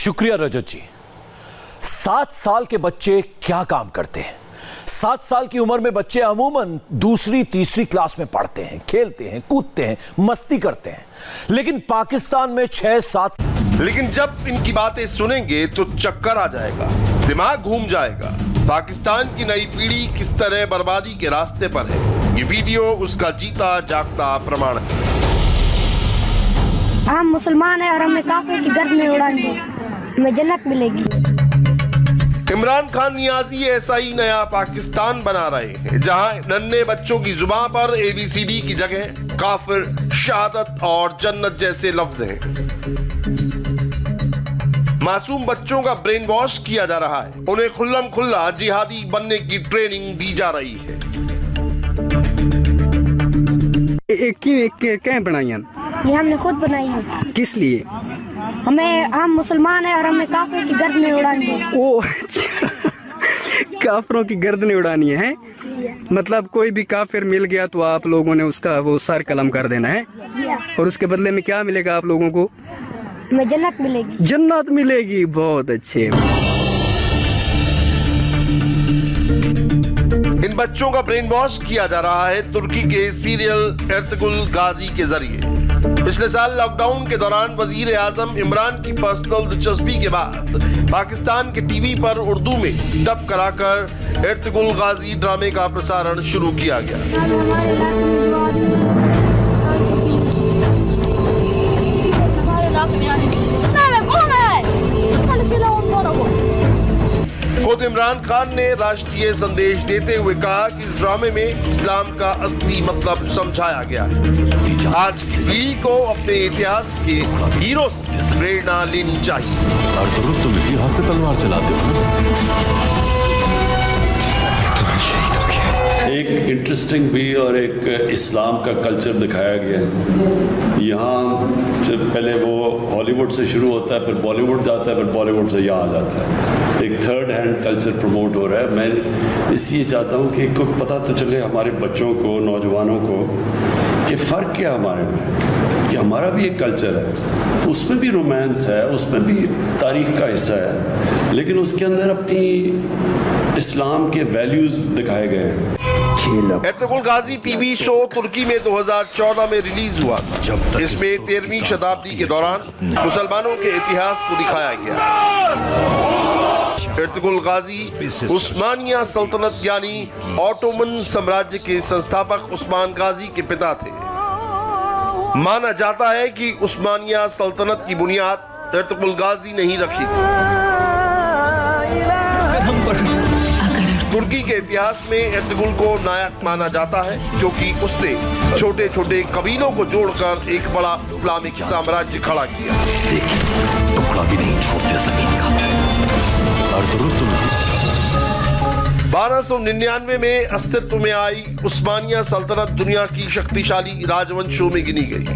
शुक्रिया रजत जी। 7 साल के बच्चे क्या काम करते हैं? 7 साल की उम्र में बच्चे अमूमन दूसरी तीसरी क्लास में पढ़ते हैं, खेलते हैं, कूदते हैं, मस्ती करते हैं। लेकिन पाकिस्तान में 6-7 लेकिन जब इनकी बातें सुनेंगे तो चक्कर आ जाएगा, दिमाग घूम जाएगा। पाकिस्तान की नई पीढ़ी किस तरह बर्बादी के रास्ते पर है, ये वीडियो उसका जीता जागता प्रमाण है। हम मुसलमान हैं और हमें काफिर की गर्द में उड़ाएंगे, हमें जन्नत मिलेगी। इमरान खान नियाजी ऐसा ही नया पाकिस्तान बना रहे हैं, जहां नन्हे बच्चों की जुबान पर ABCD की जगह काफिर, शहादत और जन्नत जैसे लफ्ज हैं। मासूम बच्चों का ब्रेन वॉश किया जा रहा है, उन्हें खुल्लम खुल्ला जिहादी बनने की ट्रेनिंग दी जा रही है। क्या बनाई? ये हमने खुद बनाई है। किस लिए? हम मुसलमान हैं और हमें काफिर की गर्दनें उड़ानी है। ओह अच्छा, काफिरों की गर्दनें उड़ानी है। मतलब कोई भी काफिर मिल गया तो आप लोगों ने उसका वो सर कलम कर देना है, और उसके बदले में क्या मिलेगा आप लोगों को? हमें जन्नत मिलेगी। जन्नत मिलेगी, बहुत अच्छे। इन बच्चों का ब्रेन वॉश किया जा रहा है तुर्की के सीरियल एर्तुगरुल गाजी के जरिए। पिछले साल लॉकडाउन के दौरान वजीर आजम इमरान की पर्सनल दिलचस्पी के बाद पाकिस्तान के टीवी पर उर्दू में डब कराकर एर्तुगरुल गाजी ड्रामे का प्रसारण शुरू किया गया। खुद इमरान खान ने राष्ट्रीय संदेश देते हुए कहा कि इस ड्रामे में इस्लाम का असली मतलब समझाया गया है। आज की पीढ़ी को अपने इतिहास के हीरो से प्रेरणा लेनी चाहिए। तुम इसी हाथ से तलवार चलाते हो। एक इंटरेस्टिंग भी और एक इस्लाम का कल्चर दिखाया गया है। यहाँ से पहले वो हॉलीवुड से शुरू होता है, फिर बॉलीवुड जाता है, फिर बॉलीवुड से यहाँ आ जाता है। एक थर्ड हैंड कल्चर प्रमोट हो रहा है। मैं इसलिए चाहता हूँ कि को पता तो चले हमारे बच्चों को, नौजवानों को, कि फ़र्क क्या हमारे में, कि हमारा भी एक कल्चर है, उसमें भी रोमांस है, उसमें भी तारीख का हिस्सा है, लेकिन उसके अंदर अपनी इस्लाम के वैल्यूज दिखाए गए हैं। एर्तुगरुल गाजी टीवी शो तुर्की में 2014 में रिलीज हुआ था। इसमें 13वीं शताब्दी के दौरान मुसलमानों के इतिहास को दिखाया गया। एर्तुगरुल गाजी उस्मानिया सल्तनत यानी ऑटोमन साम्राज्य के संस्थापक उस्मान गाजी के पिता थे। माना जाता है कि उस्मानिया सल्तनत की बुनियाद एर्तुगरुल गाजी ने ही रखी थी। तुर्की के इतिहास में एर्तुगरुल को नायक माना जाता है, क्योंकि उसने छोटे छोटे कबीलों को जोड़कर एक बड़ा इस्लामिक साम्राज्य खड़ा किया। टुकड़ा भी नहीं छोड़ते जमीन का। 1299 में अस्तित्व में आई उस्मानिया सल्तनत दुनिया की शक्तिशाली राजवंशों में गिनी गई।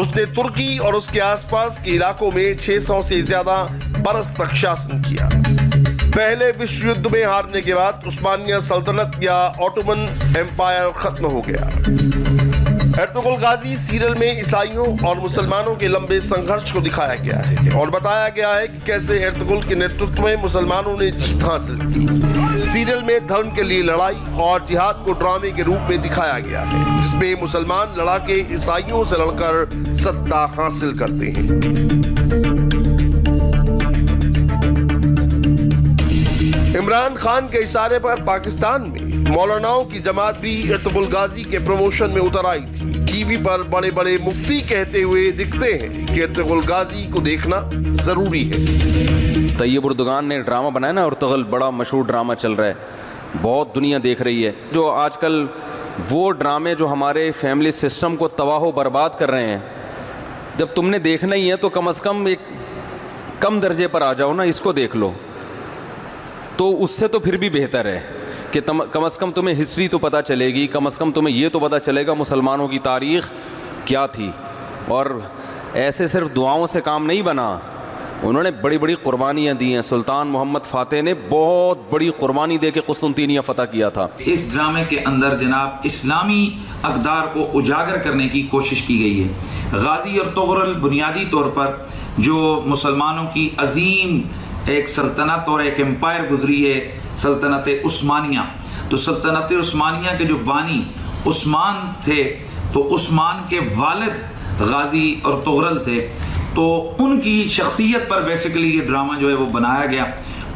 उसने तुर्की और उसके आसपास के इलाकों में 600 से ज्यादा बरस तक शासन किया। पहले विश्व युद्ध में हारने के बाद उस्मानिया सल्तनत या ऑटोमन एम्पायर खत्म हो गया। एर्तुगरुल गाजी सीरियल में ईसाइयों और मुसलमानों के लंबे संघर्ष को दिखाया गया है और बताया गया है कि कैसे एर्तुगरुल के नेतृत्व में मुसलमानों ने जीत हासिल की। सीरियल में धर्म के लिए लड़ाई और जिहाद को ड्रामे के रूप में दिखाया गया है, जिसमें मुसलमान लड़ा के ईसाइयों से लड़कर सत्ता हासिल करते हैं। इमरान खान के इशारे पर पाकिस्तान में मौलानाओं की जमात भी एर्तुगरुल गाजी के प्रमोशन में उतर आई थी। टीवी पर बड़े बड़े मुफ्ती कहते हुए दिखते हैं कि एर्तुगरुल गाजी को देखना जरूरी है। तैयब उर्दुगान ने ड्रामा बनाया ना, एर्तुगरुल, बड़ा मशहूर ड्रामा चल रहा है, बहुत दुनिया देख रही है। जो आजकल वो ड्रामे जो हमारे फैमिली सिस्टम को तबाह बर्बाद कर रहे हैं, जब तुमने देखना ही है तो कम से कम एक कम दर्जे पर आ जाओ ना, इसको देख लो, तो उससे तो फिर भी बेहतर है कि कम से कम तुम्हें हिस्ट्री तो पता चलेगी, कम से कम तुम्हें ये तो पता चलेगा मुसलमानों की तारीख़ क्या थी। और ऐसे सिर्फ दुआओं से काम नहीं बना, उन्होंने बड़ी बड़ी कुर्बानियाँ दी हैं। सुल्तान मोहम्मद फ़ातेह ने बहुत बड़ी कुर्बानी दे के कुस्तुनतीनिया फ़तह किया था। इस ड्रामे के अंदर जनाब इस्लामी अक़दार को उजागर करने की कोशिश की गई है। गाज़ी और तुग़रल बुनियादी तौर पर जो मुसलमानों की अजीम एक सल्तनत और एक एम्पायर गुजरी है, सल्तनत उस्मानिया। तो सल्तनत उस्मानिया के जो बानी उस्मान थे, तो उस्मान के वालिद गाज़ी और तुग़रल थे, तो उनकी शख्सियत पर बेसिकली ये ड्रामा जो है वो बनाया गया।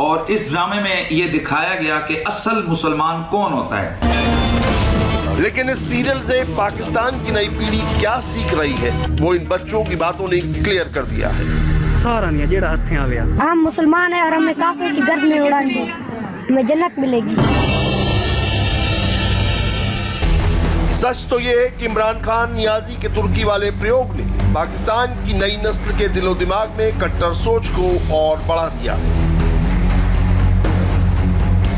और इस ड्रामे में ये दिखाया गया कि असल मुसलमान कौन होता है। लेकिन इस सीरियल से पाकिस्तान की नई पीढ़ी क्या सीख रही है, वो इन बच्चों की बातों ने क्लियर कर दिया है। सारा नहीं जेड़ा हाथे आ गया, हम मुसलमान हैं और हमें काफिर की गर्द में उड़ाएंगे, हमें जन्नत मिलेगी। सच तो ये है कि इमरान खान नियाजी के तुर्की वाले प्रयोग ने पाकिस्तान की नई नस्ल के दिलो दिमाग में कट्टर सोच को और बढ़ा दिया।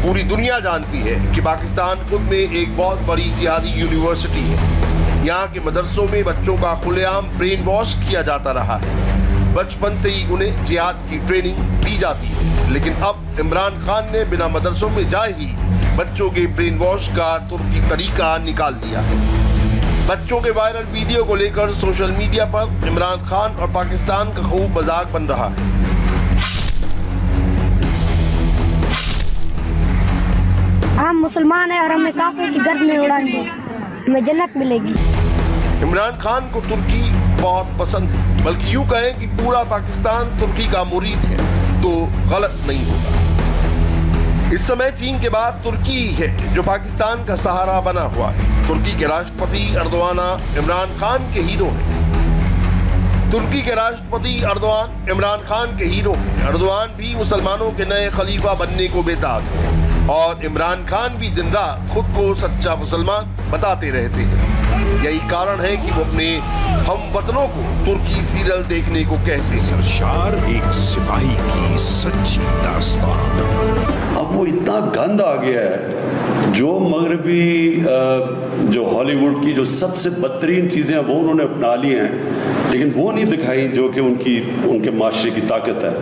पूरी दुनिया जानती है कि पाकिस्तान खुद में एक बहुत बड़ी जिहादी यूनिवर्सिटी है। यहाँ के मदरसों में बच्चों का खुलेआम ब्रेन वॉश किया जाता रहा है। बचपन से ही उन्हें जिहाद की ट्रेनिंग दी जाती है। लेकिन अब इमरान खान ने बिना मदरसों में जाए ही बच्चों के ब्रेन वॉश का तुर्की तरीका निकाल दिया है। बच्चों के वायरल वीडियो को लेकर सोशल मीडिया पर इमरान खान और पाकिस्तान का खूब मजाक बन रहा है। हम मुसलमान हैं और हमें काफिर की गर्द में उड़ाएंगे, हमें जन्नत मिलेगी। इमरान खान को तुर्की बहुत पसंद है, बल्कि यूं कहें कि पूरा पाकिस्तान तुर्की का मुरीद है तो गलत नहीं होगा। इस समय चीन के बाद तुर्की ही है जो पाकिस्तान का सहारा बना हुआ है। तुर्की के राष्ट्रपति अर्दोआन इमरान खान के हीरो हैं। तुर्की के राष्ट्रपति अर्दोआन इमरान खान के हीरो हैं। अर्दोआन भी मुसलमानों के नए खलीफा बनने को बेताब है और इमरान खान भी दिन रात खुद को सच्चा मुसलमान बताते रहते हैं। यही कारण है कि वो अपने हमवतनों को तुर्की सीरियल देखने को कहते हैं। सरशार एक सिपाही की सच्ची दास्तान। अब वो इतना गंद आ गया है, जो मगरबी जो हॉलीवुड की जो सबसे बदतरीन चीज़ें हैं वो उन्होंने अपना ली हैं, लेकिन वो नहीं दिखाई जो कि उनके माशरे की ताकत है।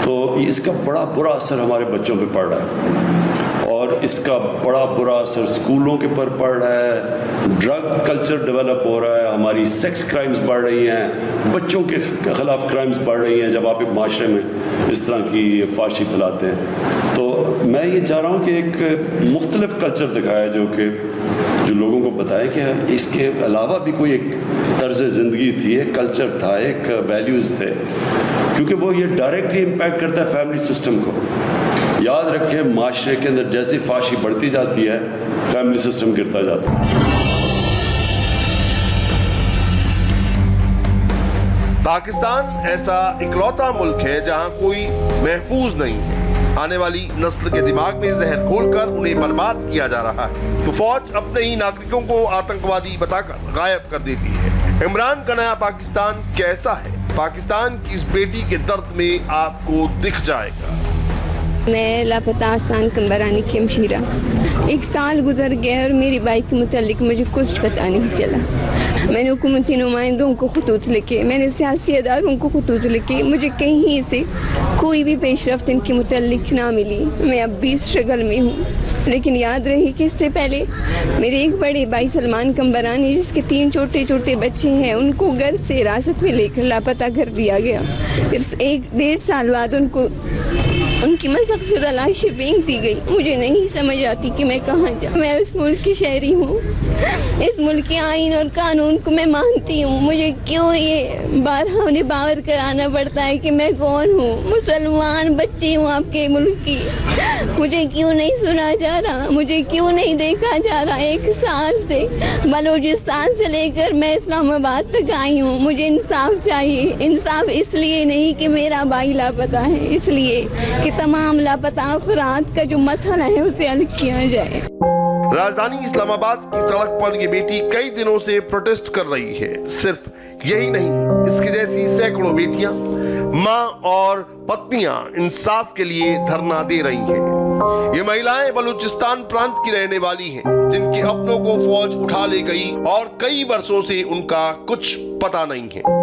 तो इसका बड़ा बुरा असर हमारे बच्चों पे पड़ रहा है और इसका बड़ा बुरा असर स्कूलों के पर पड़ रहा है। ड्रग कल्चर डेवलप हो रहा है, हमारी सेक्स क्राइम्स बढ़ रही हैं, बच्चों के खिलाफ क्राइम्स बढ़ रही हैं जब आप एक माशरे में इस तरह की फाशी फैलाते हैं। तो मैं ये चाह रहा हूँ कि एक मुख्तलिफ कल्चर दिखाया जो लोगों को बताए कि इसके अलावा भी कोई एक तर्ज ज़िंदगी थी, एक कल्चर था, एक वैल्यूज़ थे, क्योंकि वो ये डायरेक्टली इम्पैक्ट करता है फैमिली सिस्टम को। याद रखें, माशरे के अंदर जैसी फाशी बढ़ती जाती है फैमिली सिस्टम गिरता जाता है। पाकिस्तान ऐसा इकलौता मुल्क है जहां कोई महफूज नहीं है। आने वाली नस्ल के दिमाग में जहर घोलकर उन्हें बर्बाद किया जा रहा है तो फौज अपने ही नागरिकों को आतंकवादी बताकर गायब कर देती है। इमरान का नया पाकिस्तान कैसा है, पाकिस्तान की इस बेटी के दर्द में आपको दिख जाएगा। मैं लापता आसान कंबरानी की हमशीरा। 1 साल गुजर गया और मेरी बाइक के मुतालिक मुझे कुछ पता नहीं चला। मैंने हुकूमती नुमाइंदों को खतूत लिखे, मैंने सियासी अदारों को खतूत लिखे, मुझे कहीं से कोई भी पेशरफ्त इनके मुतालिक ना मिली। मैं अब भी स्ट्रगल में हूँ, लेकिन याद रही कि इससे पहले मेरे एक बड़े भाई सलमान कंबरानी, जिसके 3 छोटे छोटे बच्चे हैं, उनको घर से हिरासत में लेकर लापता कर दिया गया। फिर 1-1.5 साल बाद उनकी मसक़शुदा लाशें फेंक दी गई। मुझे नहीं समझ आती कि मैं कहाँ जाऊँ। मैं उस मुल्क की शहरी हूँ, इस मुल्क के आइन और कानून को मैं मानती हूँ। मुझे क्यों ये बारहा उन्हें बावर कराना पड़ता है कि मैं कौन हूँ? मुसलमान बच्ची हूँ आपके मुल्क की। मुझे क्यों नहीं सुना जा रहा, मुझे क्यों नहीं देखा जा रहा? 1 साल से बलूचिस्तान से लेकर मैं इस्लामाबाद तक आई हूँ। मुझे इंसाफ चाहिए। इंसाफ इसलिए नहीं कि मेरा भाई लापता है, इसलिए कि तमाम लापता अफराद का जो मसला है उसे हल किया जाए। राजधानी इस्लामाबाद की सड़क पर ये बेटी कई दिनों से प्रोटेस्ट कर रही है। सिर्फ यही नहीं, इसकी जैसी सैकड़ों बेटियां, माँ और पत्नियां इंसाफ के लिए धरना दे रही हैं। ये महिलाएं बलूचिस्तान प्रांत की रहने वाली हैं, जिनके अपनों को फौज उठा ले गई और कई वर्षों से उनका कुछ पता नहीं है।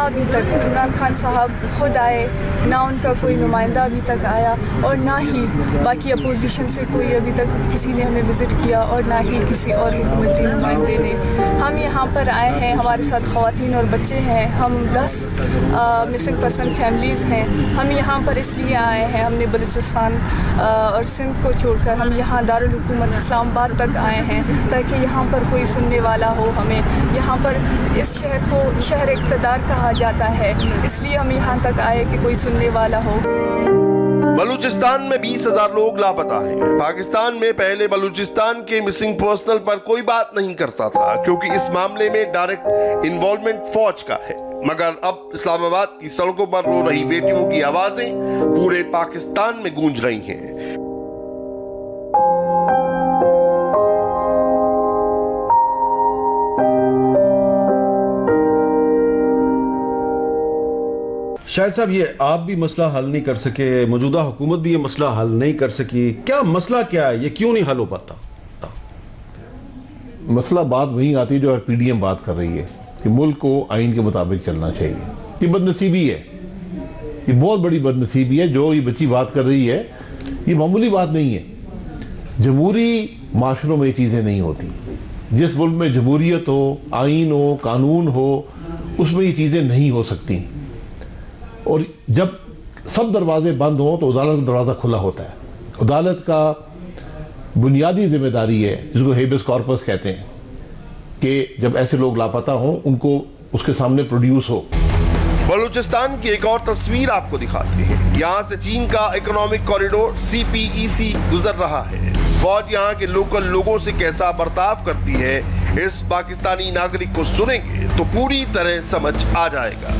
अभी तक इमरान खान साहब खुद आए, ना उनका कोई नुमाइंदा अभी तक आया, और ना ही बाकी अपोजिशन से कोई अभी तक किसी ने हमें विज़िट किया, और ना ही किसी और हुकूमती नुमाइंदे ने। हम यहाँ पर आए हैं, हमारे साथ ख़वातीन और बच्चे हैं, हम 10 मिसिंग पर्सन फैमिलीज़ हैं। हम यहाँ पर इसलिए आए हैं, हमने बलूचिस्तान और सिंध को छोड़कर हम यहाँ दारुल हुकूमत इस्लामाबाद तक आए हैं ताकि यहाँ पर कोई सुनने वाला हो हमें। यहाँ पर इस शहर को शहर इक़्तिदार कहा जाता है, इसलिए हम यहाँ तक आए कि कोई सुनने वाला हो। बलूचिस्तान में 20,000 लोग लापता हैं। पाकिस्तान में पहले बलूचिस्तान के मिसिंग पर्सनल पर कोई बात नहीं करता था क्योंकि इस मामले में डायरेक्ट इन्वॉल्वमेंट फौज का है, मगर अब इस्लामाबाद की सड़कों पर रो रही बेटियों की आवाजें पूरे पाकिस्तान में गूंज रही हैं। शायद साहब, ये आप भी मसला हल नहीं कर सके, मौजूदा हुकूमत भी ये मसला हल नहीं कर सकी, क्या मसला क्या है, ये क्यों नहीं हल हो पाता? मसला बात वहीं आती है जो पीडीएम बात कर रही है कि मुल्क को आइन के मुताबिक चलना चाहिए। ये बदनसीबी है, ये बहुत बड़ी बदनसीबी है जो ये बच्ची बात कर रही है। ये मामूली बात नहीं है। जमहूरी माशरों में ये चीज़ें नहीं होती। जिस मुल्क में जमहूरियत हो, आइन हो, कानून हो, उसमें ये चीज़ें नहीं हो सकती। और जब सब दरवाजे बंद हों तो अदालत का दरवाज़ा खुला होता है। अदालत का बुनियादी जिम्मेदारी है, जिसको हेबियस कॉर्पस कहते हैं, कि जब ऐसे लोग लापता हों उनको उसके सामने प्रोड्यूस हो। बलूचिस्तान की एक और तस्वीर आपको दिखाते हैं। यहाँ से चीन का इकोनॉमिक कॉरिडोर CPEC गुजर रहा है। फौज यहाँ के लोकल लोगों से कैसा बर्ताव करती है, इस पाकिस्तानी नागरिक को सुनेंगे तो पूरी तरह समझ आ जाएगा।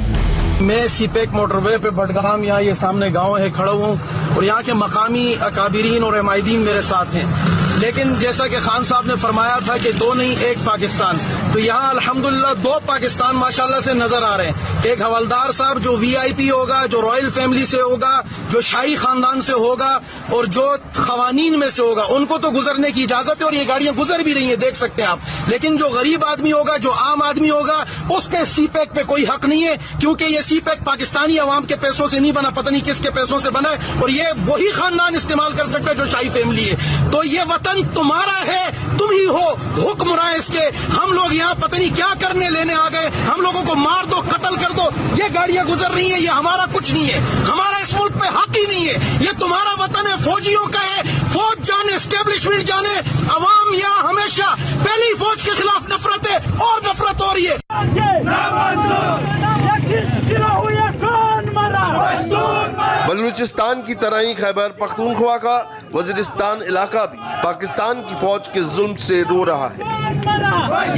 मैं सीपेक मोटरवे पे बडगाम, यहाँ ये सामने गांव है, खड़ा हूँ और यहाँ के मकामी अकाबिरीन और एमायदीन मेरे साथ हैं। लेकिन जैसा कि खान साहब ने फरमाया था कि दो नहीं एक पाकिस्तान, तो यहाँ अल्हम्दुलिल्लाह 2 पाकिस्तान माशाल्लाह से नजर आ रहे हैं। एक हवलदार साहब जो VIP होगा, जो रॉयल फैमिली से होगा, जो शाही खानदान से होगा और जो खवानीन में से होगा, उनको तो गुजरने की इजाजत है और ये गाड़ियां गुजर भी रही है, देख सकते हैं आप। लेकिन जो गरीब आदमी होगा, जो आम आदमी होगा, उसके सीपेक पे कोई हक नहीं है, क्योंकि ये सीपेक पाकिस्तानी अवाम के पैसों से नहीं बना, पता नहीं किसके पैसों से बना है, और ये वही खानदान इस्तेमाल कर सकता है जो शाही फैमिली है। तो ये वतन तुम्हारा है, तुम ही हो हुक्मरां इसके। हम लोग यहाँ पता नहीं क्या करने लेने आ गए, हम लोगों को मार दो, कत्ल कर दो। ये गाड़ियां गुजर रही हैं, ये हमारा कुछ नहीं है, हमारा इस मुल्क पे हक ही नहीं है। ये तुम्हारा वतन है, फौजियों का है। फौज जाने, एस्टेब्लिशमेंट जाने, अवाम यहाँ हमेशा पहली फौज के खिलाफ नफरत है और नफरत हो रही है। बलूचिस्तान की तरह ही खैबर पख्तूनख्वा का वजीरिस्तान इलाका भी पाकिस्तान की फौज के जुल्म से रो रहा है।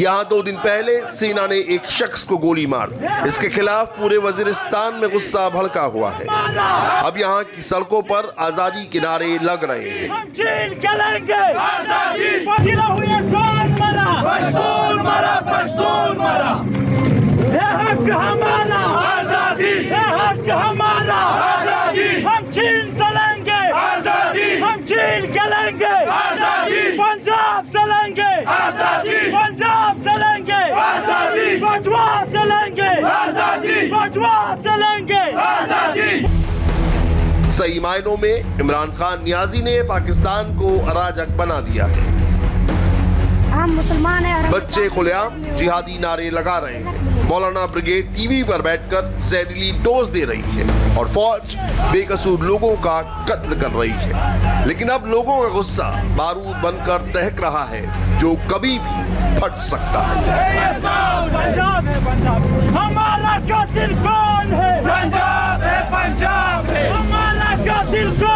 यहाँ 2 दिन पहले सेना ने एक शख्स को गोली मार दी। इसके खिलाफ पूरे वजीरिस्तान में गुस्सा भड़का हुआ है। अब यहाँ की सड़कों पर आजादी के नारे लग रहे हैं। हम चीन चलेंगे आजादी, हम चीन चलेंगे आजादी, पंजाब चलेंगे आजादी, पंजाब चलेंगे आजादी, पटवा चलेंगे आजादी, पटवा चलेंगे आजादी। सही मायनों में इमरान खान नियाजी ने पाकिस्तान को अराजक बना दिया है। हम मुसलमान हैं। बच्चे खुलेआम जिहादी नारे लगा रहे हैं। मौलाना ब्रिगेड टीवी पर बैठकर जहरीली डोज दे रही है और फौज बेकसूर लोगों का कत्ल कर रही है। लेकिन अब लोगों का गुस्सा बारूद बनकर दहक रहा है जो कभी भी फट सकता है। पंजाब है, पंजाब हमारा कातिल कौन है? पंजाब है, पंजाब है हमारा कातिल कौन